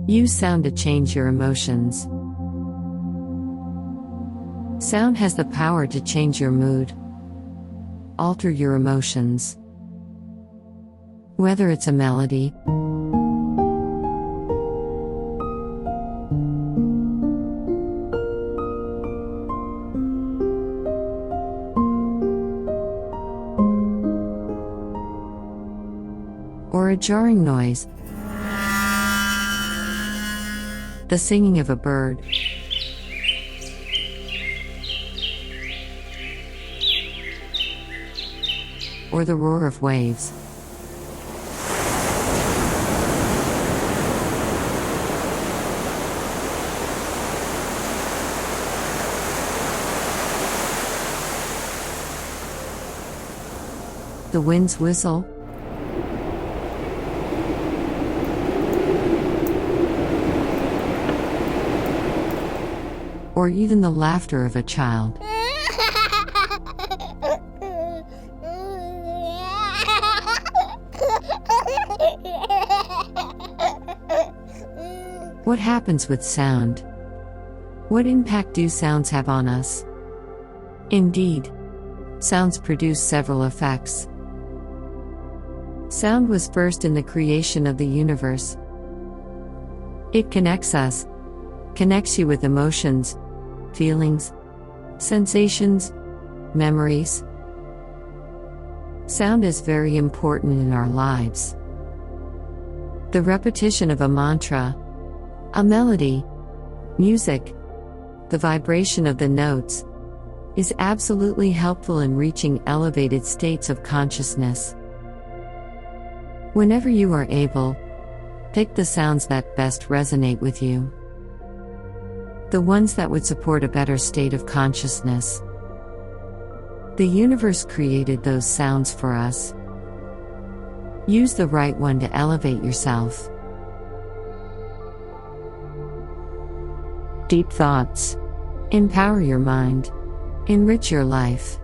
Use sound to change your emotions. Sound has the power to change your mood, alter your emotions. Whether it's a melody, or a jarring noise, the singing of a bird, or the roar of waves. The wind's whistle, or even the laughter of a child. What happens with sound? What impact do sounds have on us? Indeed, sounds produce several effects. Sound was first in the creation of the universe. It connects us, connects you with emotions, feelings, sensations, memories. Sound is very important in our lives. The repetition of a mantra, a melody, music, the vibration of the notes, is absolutely helpful in reaching elevated states of consciousness. Whenever you are able, pick the sounds that best resonate with you. The ones that would support a better state of consciousness. The universe created those sounds for us. Use the right one to elevate yourself. Deep thoughts. Empower your mind. Enrich your life.